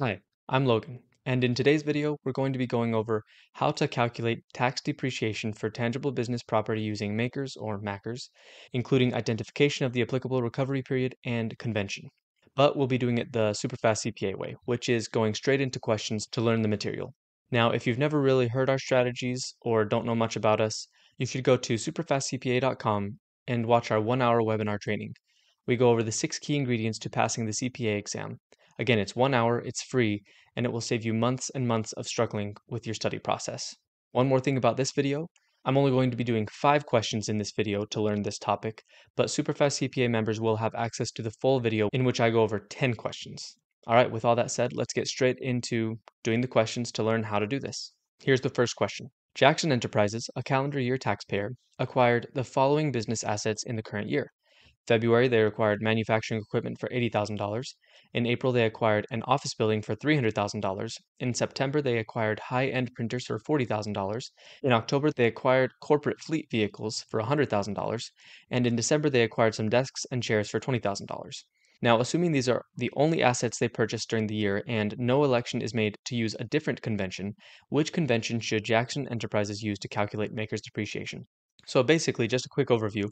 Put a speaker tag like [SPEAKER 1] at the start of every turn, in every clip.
[SPEAKER 1] Hi, I'm Logan, and in today's video, we're going to be going over how to calculate tax depreciation for tangible business property using MAKRS or MACRS, including identification of the applicable recovery period and convention. But we'll be doing it the Superfast CPA way, which is going straight into questions to learn the material. Now, if you've never really heard our strategies or don't know much about us, you should go to superfastcpa.com and watch our 1-hour webinar training. We go over the 6 key ingredients to passing the CPA exam. Again, it's 1 hour, it's free, and it will save you months and months of struggling with your study process. One more thing about this video, I'm only going to be doing 5 questions in this video to learn this topic, but Superfast CPA members will have access to the full video in which I go over 10 questions. All right, with all that said, let's get straight into doing the questions to learn how to do this. Here's the first question. Jackson Enterprises, a calendar year taxpayer, acquired the following business assets in the current year. February, they acquired manufacturing equipment for $80,000. In April, they acquired an office building for $300,000. In September, they acquired high-end printers for $40,000. In October, they acquired corporate fleet vehicles for $100,000. And in December, they acquired some desks and chairs for $20,000. Now, assuming these are the only assets they purchased during the year and no election is made to use a different convention, which convention should Jackson Enterprises use to calculate MAKRS depreciation? So basically, just a quick overview,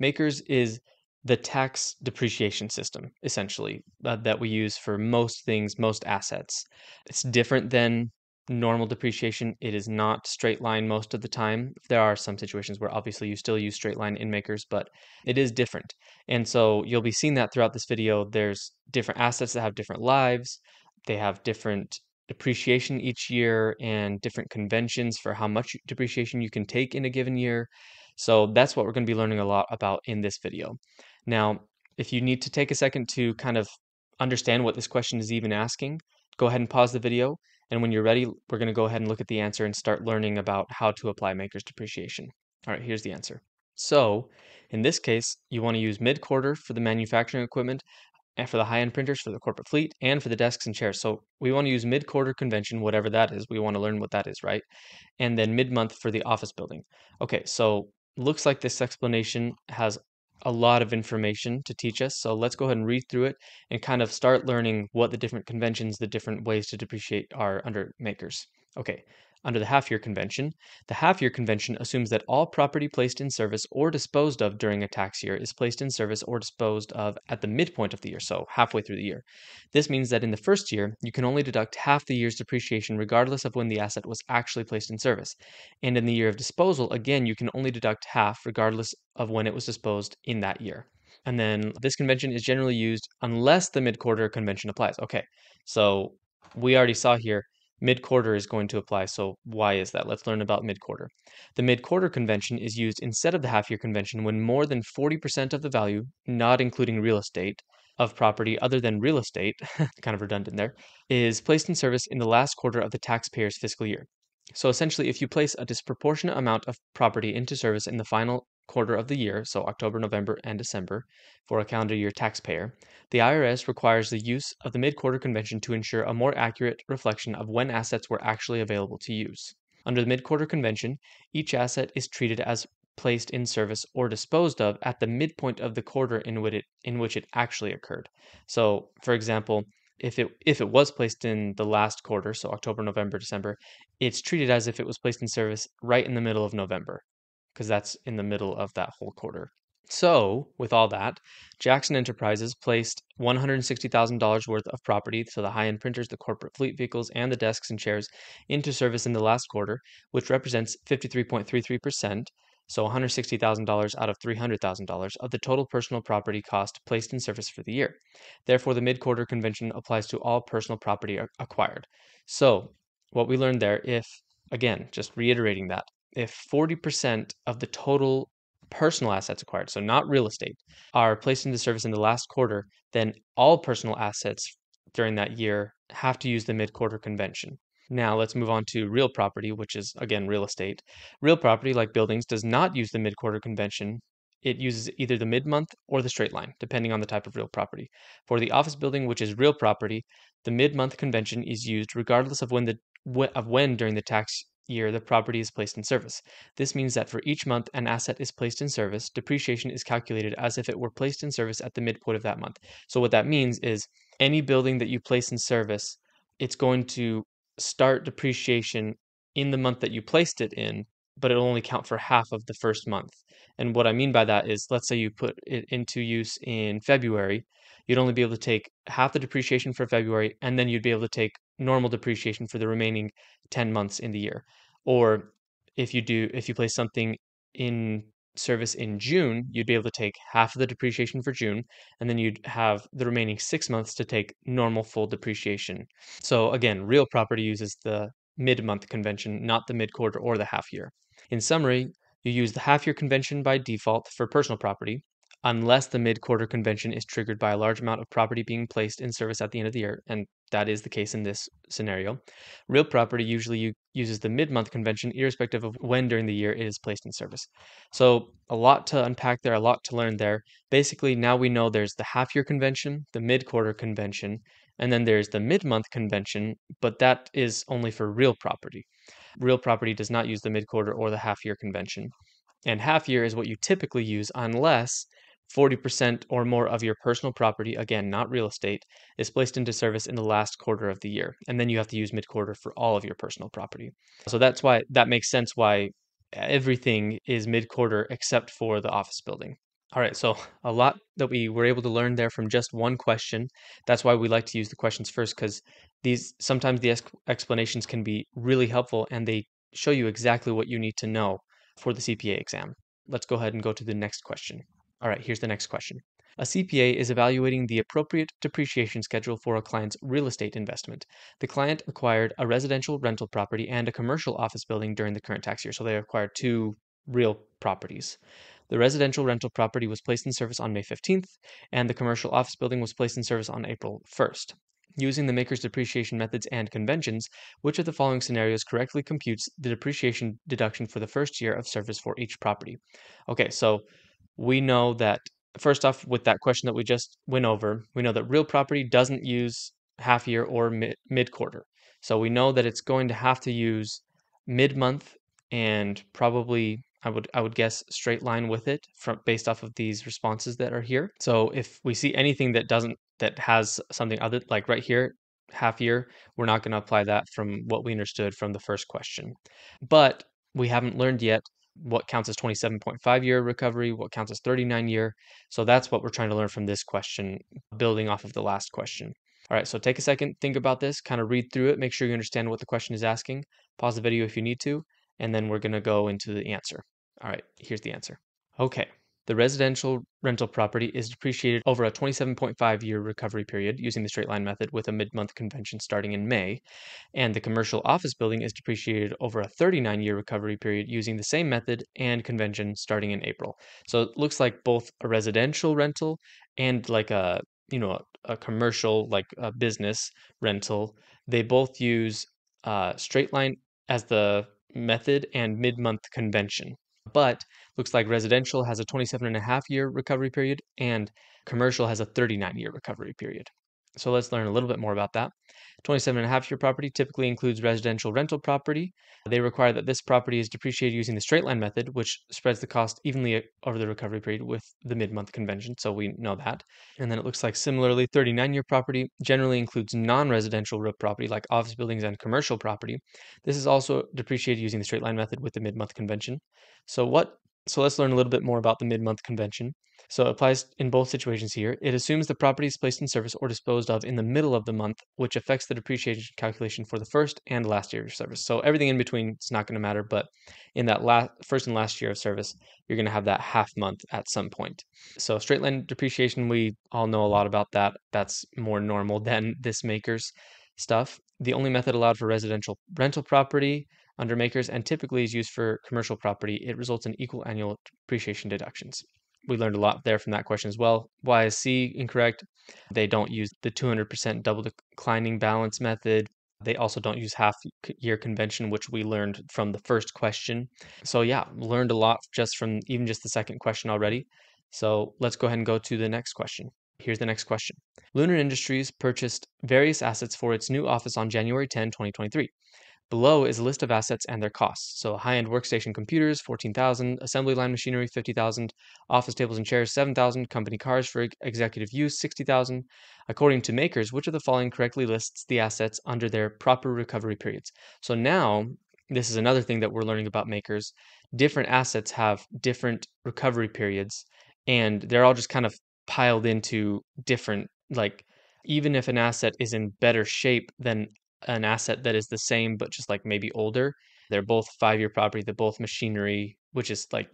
[SPEAKER 1] MAKRS is the tax depreciation system, essentially, that we use for most things, most assets. It's different than normal depreciation. It is not straight line most of the time. There are some situations where obviously you still use straight line in MAKRS, but it is different. And so you'll be seeing that throughout this video. There's different assets that have different lives. They have different depreciation each year and different conventions for how much depreciation you can take in a given year. So that's what we're going to be learning a lot about in this video. Now, if you need to take a second to kind of understand what this question is even asking, go ahead and pause the video. And when you're ready, we're going to go ahead and look at the answer and start learning about how to apply MAKRS depreciation. All right, here's the answer. So in this case, you want to use mid-quarter for the manufacturing equipment and for the high-end printers for the corporate fleet and for the desks and chairs. So we want to use mid-quarter convention, whatever that is. We want to learn what that is, right? And then mid-month for the office building. Okay, so looks like this explanation has a lot of information to teach us. So let's go ahead and read through it and kind of start learning what the different conventions, the different ways to depreciate are under MAKRS. Okay, under the half-year convention, the half-year convention assumes that all property placed in service or disposed of during a tax year is placed in service or disposed of at the midpoint of the year, so halfway through the year. This means that in the first year, you can only deduct half the year's depreciation regardless of when the asset was actually placed in service. And in the year of disposal, again, you can only deduct half regardless of when it was disposed in that year. And then this convention is generally used unless the mid-quarter convention applies. Okay, so we already saw here mid-quarter is going to apply. So why is that? Let's learn about mid-quarter. The mid-quarter convention is used instead of the half-year convention when more than 40% of the value, not including real estate, of property other than real estate, kind of redundant there, is placed in service in the last quarter of the taxpayer's fiscal year. So essentially, if you place a disproportionate amount of property into service in the final quarter of the year, so October, November, and December, for a calendar year taxpayer, the IRS requires the use of the mid-quarter convention to ensure a more accurate reflection of when assets were actually available to use. Under the mid-quarter convention, each asset is treated as placed in service or disposed of at the midpoint of the quarter in which it actually occurred. So, for example, if it was placed in the last quarter, so October, November, December, it's treated as if it was placed in service right in the middle of November, because that's in the middle of that whole quarter. So, with all that, Jackson Enterprises placed $160,000 worth of property, so the high-end printers, the corporate fleet vehicles, and the desks and chairs, into service in the last quarter, which represents 53.33%, so $160,000 out of $300,000 of the total personal property cost placed in service for the year. Therefore, the mid-quarter convention applies to all personal property acquired. So, what we learned there, again, just reiterating that, if 40% of the total personal assets acquired, so not real estate, are placed into service in the last quarter, then all personal assets during that year have to use the mid-quarter convention. Now let's move on to real property, which is again real estate. Real property, like buildings, does not use the mid-quarter convention. It uses either the mid-month or the straight line, depending on the type of real property. For the office building, which is real property, the mid-month convention is used regardless of when during the tax year the property is placed in service. This means that for each month an asset is placed in service, depreciation is calculated as if it were placed in service at the midpoint of that month. So what that means is any building that you place in service it's going to start depreciation in the month that you placed it in, but it'll only count for half of the first month. And what I mean by that is, let's say you put it into use in February, you'd only be able to take half the depreciation for February, and then you'd be able to take normal depreciation for the remaining 10 months in the year. Or if you place something in service in June, you'd be able to take half of the depreciation for June, and then you'd have the remaining 6 months to take normal full depreciation. So again, real property uses the mid-month convention, not the mid-quarter or the half year. In summary, you use the half year convention by default for personal property, unless the mid-quarter convention is triggered by a large amount of property being placed in service at the end of the year, and that is the case in this scenario. Real property usually uses the mid-month convention, irrespective of when during the year it is placed in service. So a lot to unpack there, a lot to learn there. Basically, now we know there's the half-year convention, the mid-quarter convention, and then there's the mid-month convention, but that is only for real property. Real property does not use the mid-quarter or the half-year convention. And half year is what you typically use unless 40% or more of your personal property, again, not real estate, is placed into service in the last quarter of the year. And then you have to use mid-quarter for all of your personal property. So that's why that makes sense why everything is mid-quarter except for the office building. All right, so a lot that we were able to learn there from just one question. That's why we like to use the questions first, because these sometimes the explanations can be really helpful and they show you exactly what you need to know for the CPA exam. Let's go ahead and go to the next question. All right, here's the next question. A CPA is evaluating the appropriate depreciation schedule for a client's real estate investment. The client acquired a residential rental property and a commercial office building during the current tax year. So they acquired two real properties. The residential rental property was placed in service on May 15th, and the commercial office building was placed in service on April 1st. Using the maker's depreciation methods and conventions, which of the following scenarios correctly computes the depreciation deduction for the first year of service for each property? Okay, so we know that first off, with that question that we just went over, we know that real property doesn't use half year or mid quarter. So we know that it's going to have to use mid month and probably I would guess straight line with it from based off of these responses that are here. So if we see anything that has something other like right here, half year, we're not going to apply that from what we understood from the first question. But we haven't learned yet what counts as 27.5 year recovery, what counts as 39 year. So that's what we're trying to learn from this question, building off of the last question. All right, so take a second, think about this, kind of read through it, make sure you understand what the question is asking. Pause the video if you need to, and then we're going to go into the answer. All right, here's the answer. Okay, the residential rental property is depreciated over a 27.5-year recovery period using the straight line method with a mid-month convention starting in May, and the commercial office building is depreciated over a 39-year recovery period using the same method and convention starting in April. So it looks like both a residential rental and like a commercial like a business rental, they both use straight line as the method and mid-month convention. But looks like residential has a 27.5-year recovery period and commercial has a 39-year recovery period. So let's learn a little bit more about that. 27.5-year property typically includes residential rental property. They require that this property is depreciated using the straight line method, which spreads the cost evenly over the recovery period with the mid-month convention, so we know that. And then it looks like similarly, 39-year property generally includes non-residential real property like office buildings and commercial property. This is also depreciated using the straight line method with the mid-month convention. So let's learn a little bit more about the mid-month convention. So it applies in both situations here. It assumes the property is placed in service or disposed of in the middle of the month, which affects the depreciation calculation for the first and last year of service. So everything in between is not going to matter, but in that first and last year of service, you're going to have that half month at some point. So straight line depreciation, we all know a lot about that. That's more normal than this maker's stuff. The only method allowed for residential rental property under makers and typically is used for commercial property. It results in equal annual depreciation deductions. We learned a lot there from that question as well. Why is C incorrect? They don't use the 200% double declining balance method. They also don't use half year convention, which we learned from the first question. So yeah, learned a lot just from even just the second question already. So let's go ahead and go to the next question. Here's the next question. Lunar Industries purchased various assets for its new office on January 10, 2023. Below is a list of assets and their costs. So high-end workstation computers, 14,000, assembly line machinery, 50,000, office tables and chairs, 7,000, company cars for executive use, 60,000. According to makers, which of the following correctly lists the assets under their proper recovery periods? So now, this is another thing that we're learning about makers. Different assets have different recovery periods, and they're all just kind of piled into different, like, even if an asset is in better shape than an asset that is the same but just like maybe older. They're both 5-year property, they're both machinery, which is like,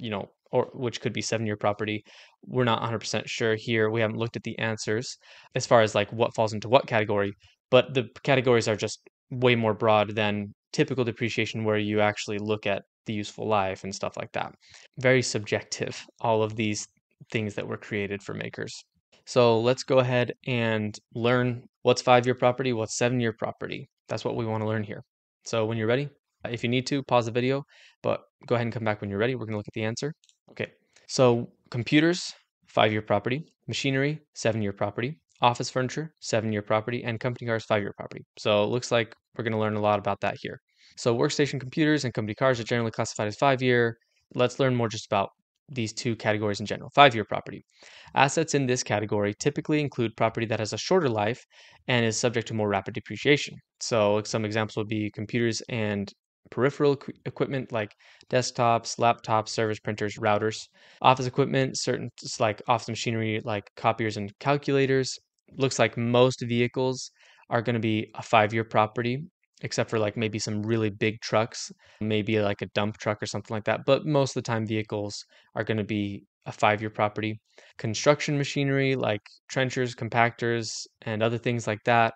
[SPEAKER 1] or which could be 7-year property. We're not 100% sure here. We haven't looked at the answers as far as like what falls into what category, but the categories are just way more broad than typical depreciation where you actually look at the useful life and stuff like that. Very subjective, all of these things that were created for makers. So let's go ahead and learn what's 5-year property, what's 7-year property. That's what we want to learn here. So when you're ready, if you need to, pause the video, but go ahead and come back when you're ready. We're going to look at the answer. Okay, so computers, 5-year property, machinery, 7-year property, office furniture, 7-year property, and company cars, 5-year property. So it looks like we're going to learn a lot about that here. So workstation computers and company cars are generally classified as 5-year. Let's learn more just about these two categories in general. 5-year property. Assets in this category typically include property that has a shorter life and is subject to more rapid depreciation. So some examples would be computers and peripheral equipment like desktops, laptops, servers, printers, routers. Office equipment, certain like office machinery like copiers and calculators. Looks like most vehicles are going to be a 5-year property, except for like maybe some really big trucks, maybe like a dump truck or something like that. But most of the time, vehicles are going to be a 5-year property. Construction machinery like trenchers, compactors, and other things like that.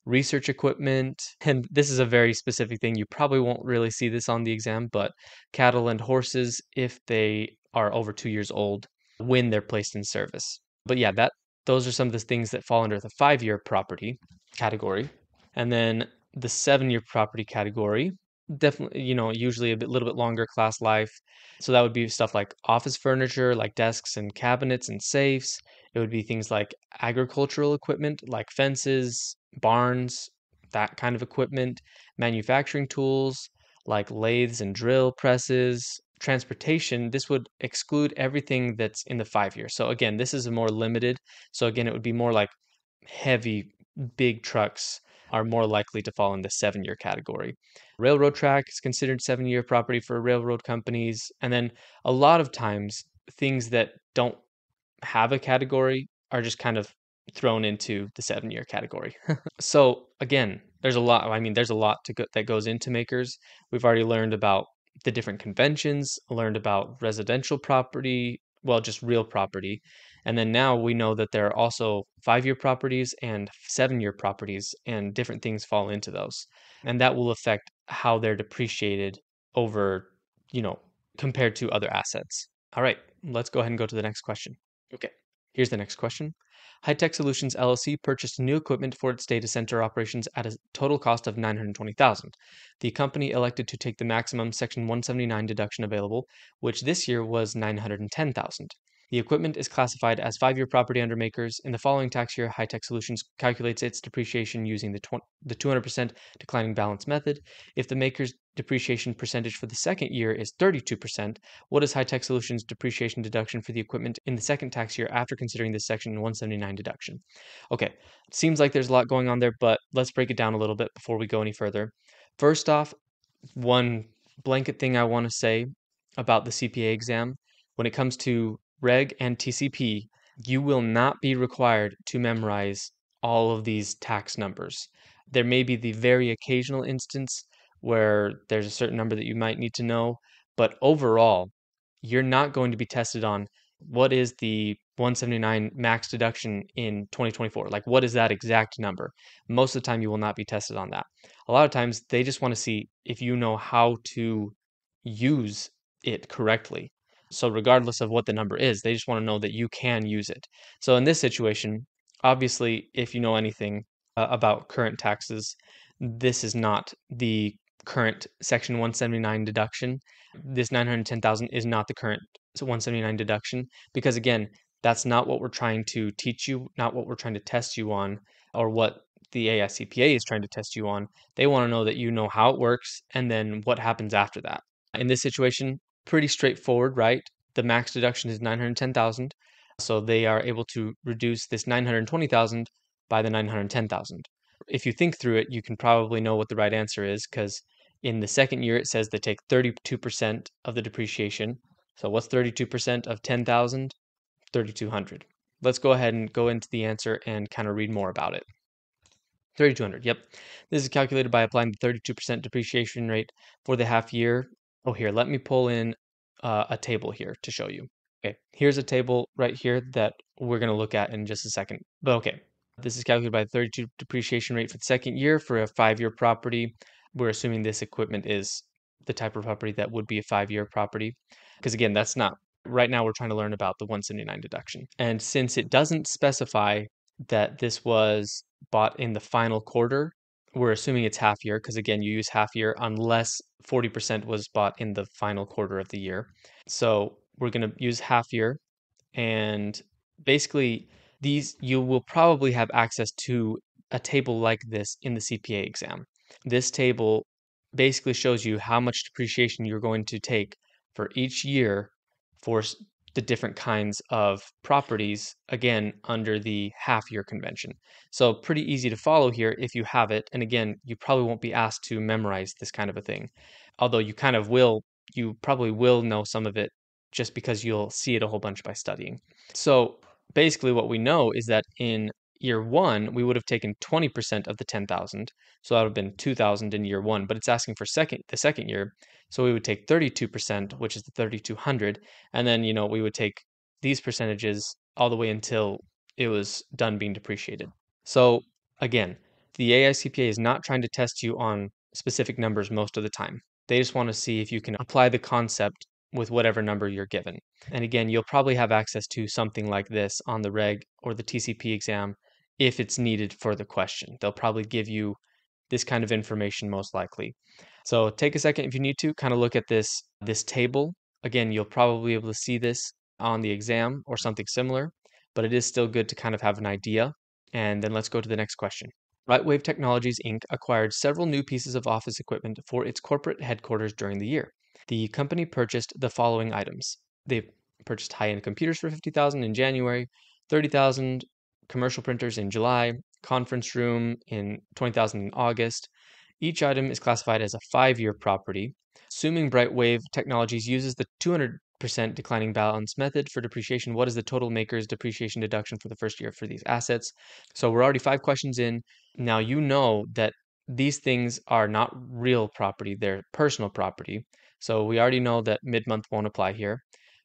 [SPEAKER 1] Research equipment, and this is a very specific thing. You probably won't really see this on the exam, but cattle and horses, if they are over 2 years old, when they're placed in service. But yeah, those are some of the things that fall under the 5-year property category. And then the 7-year property category, definitely, usually little bit longer class life. So that would be stuff like office furniture, like desks and cabinets and safes. It would be things like agricultural equipment, like fences, barns, that kind of equipment, manufacturing tools, like lathes and drill presses, transportation. This would exclude everything that's in the 5-year. So again, this is more limited. So again, it would be more like heavy, big trucks are more likely to fall in the 7-year category. Railroad track is considered 7-year property for railroad companies. And then a lot of times, things that don't have a category are just kind of thrown into the 7-year category. So again, there's a lot. I mean, there's a lot that goes into makers. We've already learned about the different conventions, learned about residential property, well, just real property. And then now we know that there are also 5-year properties and 7-year properties, and different things fall into those. And that will affect how they're depreciated over, you know, compared to other assets. All right, let's go ahead and go to the next question. Okay, here's the next question. High-Tech Solutions LLC purchased new equipment for its data center operations at a total cost of $920,000. The company elected to take the maximum Section 179 deduction available, which this year was $910,000. The equipment is classified as 5-year property under makers. In the following tax year, High-Tech Solutions calculates its depreciation using the 200% declining balance method. If the maker's depreciation percentage for the second year is 32%, what is High-Tech Solutions depreciation deduction for the equipment in the second tax year after considering the Section 179 deduction? Okay, seems like there's a lot going on there, but let's break it down a little bit before we go any further. First off, one blanket thing I want to say about the CPA exam, when it comes to Reg and TCP, you will not be required to memorize all of these tax numbers. There may be the very occasional instance where there's a certain number that you might need to know, but overall, you're not going to be tested on what is the 179 max deduction in 2024. Like, what is that exact number? Most of the time, you will not be tested on that. A lot of times, they just want to see if you know how to use it correctly. So regardless of what the number is, they just want to know that you can use it. So in this situation, obviously, if you know anything about current taxes, this is not the current Section 179 deduction. This 910,000 is not the current 179 deduction because again, that's not what we're trying to teach you, not what we're trying to test you on, or what the AICPA is trying to test you on. They want to know that you know how it works and then what happens after that. In this situation, pretty straightforward, right? The max deduction is 910,000. So they are able to reduce this 920,000 by the 910,000. If you think through it, you can probably know what the right answer is, because in the second year it says they take 32% of the depreciation. So what's 32% of 10,000? 3,200. Let's go ahead and go into the answer and kind of read more about it. 3,200, yep. This is calculated by applying the 32% depreciation rate for the half year. Oh, here, let me pull in a table here to show you. Okay, here's a table right here that we're going to look at in just a second. But okay, this is calculated by the 32 depreciation rate for the second year for a 5-year property. We're assuming this equipment is the type of property that would be a 5-year property. Because again, that's not, right now we're trying to learn about the 179 deduction. And since it doesn't specify that this was bought in the final quarter, we're assuming it's half year, because again, you use half year unless 40% was bought in the final quarter of the year. So we're going to use half year, and basically these, you will probably have access to a table like this in the CPA exam. This table basically shows you how much depreciation you're going to take for each year for the different kinds of properties, again, under the half year convention. So pretty easy to follow here if you have it. And again, you probably won't be asked to memorize this kind of a thing. Although you kind of will, you probably will know some of it just because you'll see it a whole bunch by studying. So basically what we know is that in year one, we would have taken 20% of the 10,000. So that would have been 2,000 in year one, but it's asking for the second year. So we would take 32%, which is the 3,200. And then, we would take these percentages all the way until it was done being depreciated. So again, the AICPA is not trying to test you on specific numbers most of the time. They just want to see if you can apply the concept with whatever number you're given. And again, you'll probably have access to something like this on the reg or the TCP exam if it's needed for the question. They'll probably give you this kind of information most likely. So take a second if you need to kind of look at this table. Again, you'll probably be able to see this on the exam or something similar, but it is still good to kind of have an idea. And then let's go to the next question. RightWave Technologies Inc. acquired several new pieces of office equipment for its corporate headquarters during the year. The company purchased the following items. They purchased high-end computers for $50,000 in January, $30,000 commercial printers in July, conference room in $20,000 in August. Each item is classified as a 5-year property. Assuming Brightwave Technologies uses the 200% declining balance method for depreciation, what is the total maker's depreciation deduction for the first year for these assets? So we're already 5 questions in. Now you know that these things are not real property, they're personal property. So we already know that mid-month won't apply here.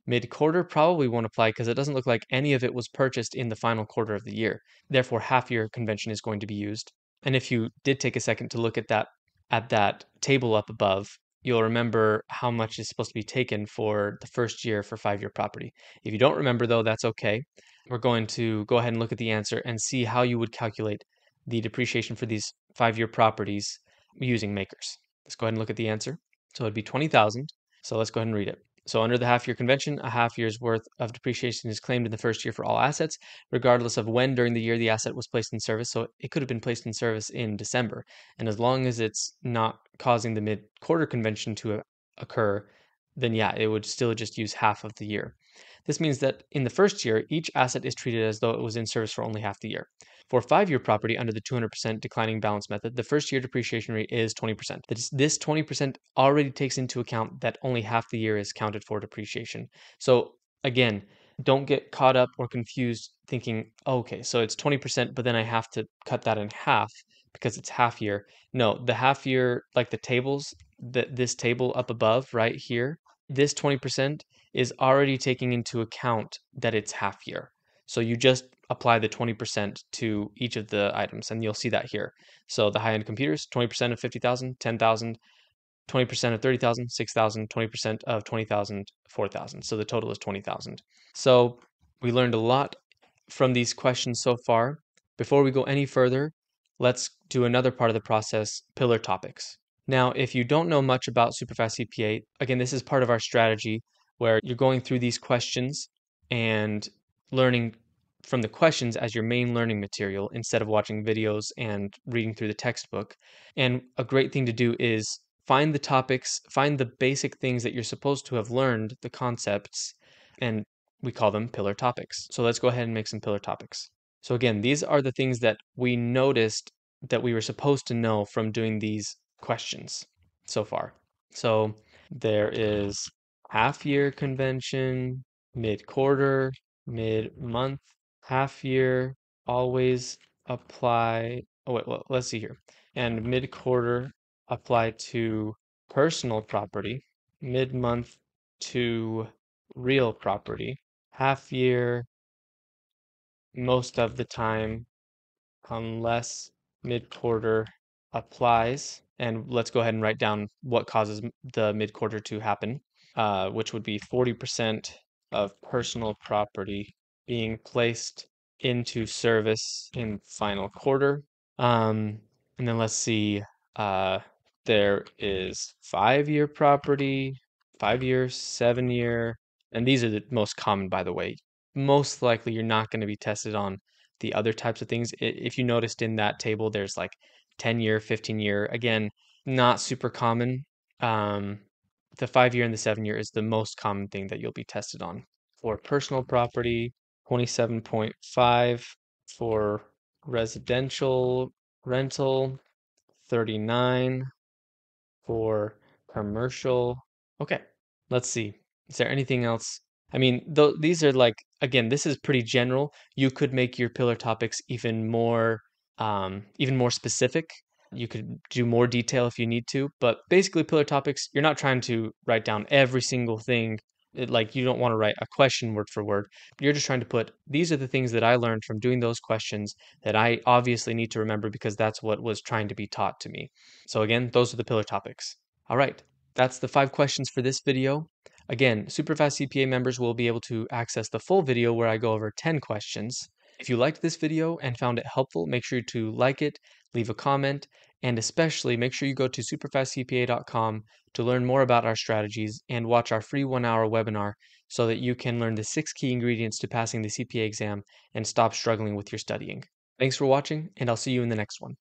[SPEAKER 1] Mid-quarter probably won't apply because it doesn't look like any of it was purchased in the final quarter of the year. Therefore, half-year convention is going to be used. And if you did take a second to look at that table up above, you'll remember how much is supposed to be taken for the first year for 5-year property. If you don't remember though, that's okay. We're going to go ahead and look at the answer and see how you would calculate the depreciation for these 5-year properties using makers. Let's go ahead and look at the answer. So it'd be 20,000. So let's go ahead and read it. So under the half-year convention, a half year's worth of depreciation is claimed in the first year for all assets, regardless of when during the year the asset was placed in service. So it could have been placed in service in December. And as long as it's not causing the mid-quarter convention to occur, then yeah, it would still just use half of the year. This means that in the first year, each asset is treated as though it was in service for only half the year. For 5-year property under the 200% declining balance method, the first year depreciation rate is 20%. This 20% already takes into account that only half the year is counted for depreciation. So again, don't get caught up or confused thinking, oh, okay, so it's 20%, but then I have to cut that in half because it's half year. No, the half year, like the tables, this table up above right here, this 20% is already taking into account that it's half year. So you just apply the 20% to each of the items, and you'll see that here. So the high-end computers, 20% of 50,000, 10,000, 20% of 30,000, 6,000, 20% of 20,000, 4,000. So the total is 20,000. So we learned a lot from these questions so far. Before we go any further, let's do another part of the process, pillar topics. Now, if you don't know much about Superfast CPA, again, this is part of our strategy where you're going through these questions and learning from the questions as your main learning material instead of watching videos and reading through the textbook. And a great thing to do is find the topics, find the basic things that you're supposed to have learned, the concepts, and we call them pillar topics. So let's go ahead and make some pillar topics. So again, these are the things that we noticed that we were supposed to know from doing these questions so far. So there is half year convention, mid quarter, mid month, half year, always apply. Oh, wait, well, let's see here. And mid quarter apply to personal property, mid month to real property, half year most of the time, unless mid quarter applies. And let's go ahead and write down what causes the mid quarter to happen, which would be 40% of personal property being placed into service in final quarter. And then let's see, uh, there is 5-year property, 5-year, 7-year, and these are the most common, by the way. Most likely you're not going to be tested on the other types of things. If you noticed in that table, there's like 10-year, 15-year. Again, not super common. The 5-year and the 7-year is the most common thing that you'll be tested on. For personal property, 27.5. For residential rental, 39. For commercial. Okay, let's see. Is there anything else? I mean, these are like, again, this is pretty general. You could make your pillar topics even more specific. You could do more detail if you need to, but basically pillar topics, you're not trying to write down every single thing. Like you don't want to write a question word for word. You're just trying to put, these are the things that I learned from doing those questions that I obviously need to remember because that's what was trying to be taught to me. So again, those are the pillar topics. All right, that's the 5 questions for this video. Again, Superfast CPA members will be able to access the full video where I go over 10 questions. If you liked this video and found it helpful, make sure to like it, leave a comment, and especially make sure you go to superfastcpa.com to learn more about our strategies and watch our free 1-hour webinar so that you can learn the 6 key ingredients to passing the CPA exam and stop struggling with your studying. Thanks for watching, and I'll see you in the next one.